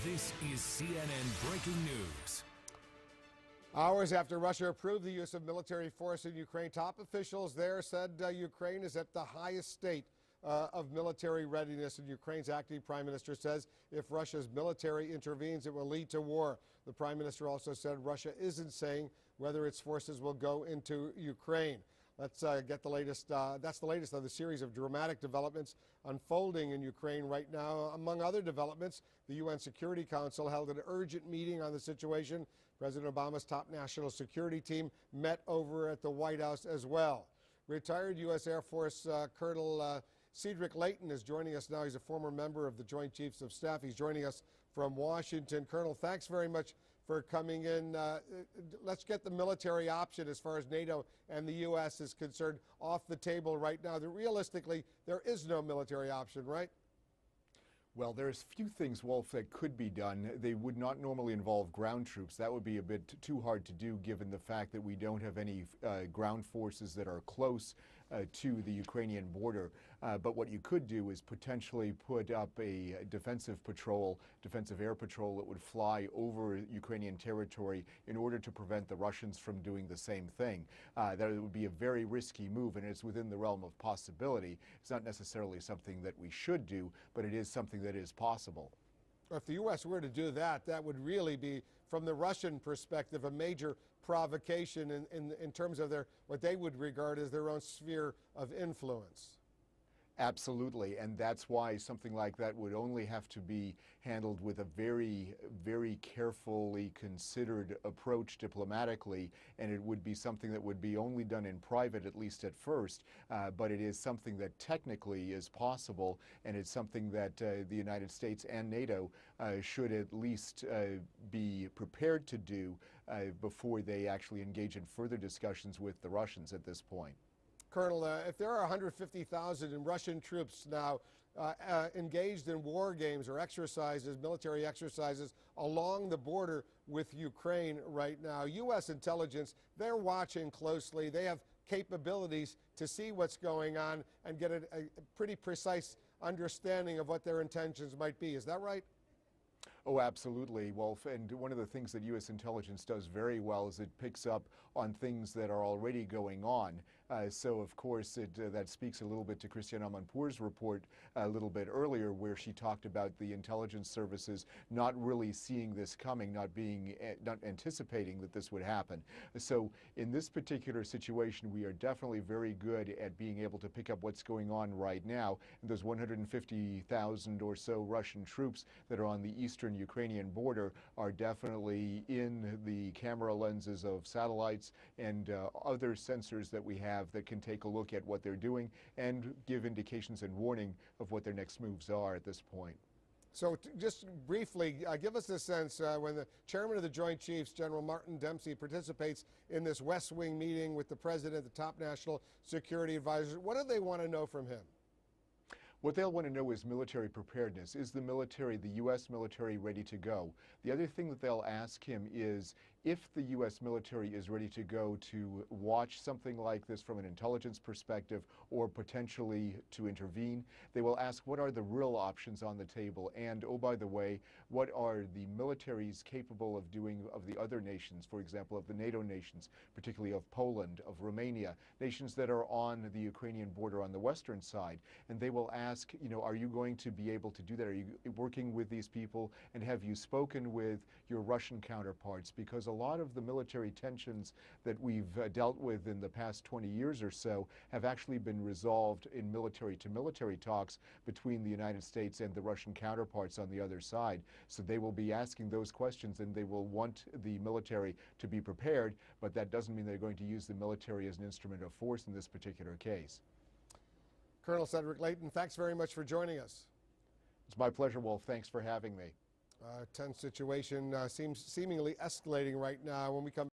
This is CNN Breaking News. Hours after Russia approved the use of military force in Ukraine, top officials there said Ukraine is at the highest state of military readiness. And Ukraine's acting prime minister says if Russia's military intervenes, it will lead to war. The prime minister also said Russia isn't saying whether its forces will go into Ukraine. Let's get the latest. That's the latest of the series of dramatic developments unfolding in Ukraine right now. Among other developments, the UN Security Council held an urgent meeting on the situation. President Obama's top national security team met over at the White House as well. Retired U.S. Air Force Colonel Cedric Leighton is joining us now. He's a former member of the Joint Chiefs of Staff. He's joining us from Washington. Colonel, thanks very much for coming in. Let's get the military option as far as NATO and the U.S. is concerned off the table right now. Realistically, there is no military option, right? Well, there's few things, Wolf, that could be done. They would not normally involve ground troops. That would be a bit too hard to do given the fact that we don't have any ground forces that are close to the Ukrainian border. But what you could do is potentially put up a defensive air patrol that would fly over Ukrainian territory in order to prevent the Russians from doing the same thing. That would be a very risky move, and it's within the realm of possibility. It's not necessarily something that we should do, but it is something that is possible. If the U.S. were to do that, that would really be, from the Russian perspective, a major provocation in terms of what they would regard as their own sphere of influence. Absolutely, and that's why something like that would only have to be handled with a very, very carefully considered approach diplomatically, and it would be something that would be only done in private, at least at first, but it is something that technically is possible, and it's something that the United States and NATO should at least be prepared to do before they actually engage in further discussions with the Russians at this point. Colonel, if there are 150,000 Russian troops now engaged in war games or exercises, military exercises along the border with Ukraine right now, U.S. intelligence, they're watching closely. They have capabilities to see what's going on and get a pretty precise understanding of what their intentions might be. Is that right? Oh, absolutely, Wolf. And one of the things that U.S. intelligence does very well is it picks up on things that are already going on. So, of course, that speaks a little bit to Christiane Amanpour's report a little bit earlier, where she talked about the intelligence services not really seeing this coming, not anticipating that this would happen. So, in this particular situation, we are definitely very good at being able to pick up what's going on right now. And those 150,000 or so Russian troops that are on the eastern Ukrainian border are definitely in the camera lenses of satellites and other sensors that we have that can take a look at what they're doing and give indications and warning of what their next moves are at this point. So just briefly, give us a sense when the chairman of the Joint Chiefs, General Martin Dempsey, participates in this West Wing meeting with the president, the top national security advisors, what do they want to know from him? What they'll want to know is military preparedness. Is the military, the U.S. military, ready to go? The other thing that they'll ask him is if the U.S. military is ready to go to watch something like this from an intelligence perspective or potentially to intervene. They will ask what are the real options on the table, and, oh, by the way, what are the militaries capable of doing of the other nations, for example, of the NATO nations, particularly of Poland, of Romania, nations that are on the Ukrainian border on the western side. And they will ask, are you going to be able to do that? Are you working with these people? And have you spoken with your Russian counterparts? Because a lot of the military tensions that we've dealt with in the past 20 years or so have actually been resolved in military-to-military talks between the United States and the Russian counterparts on the other side. So they will be asking those questions, and they will want the military to be prepared, but that doesn't mean they're going to use the military as an instrument of force in this particular case. Colonel Cedric Leighton, thanks very much for joining us. It's my pleasure, Wolf. Thanks for having me. Tense situation seems seemingly escalating right now. When we come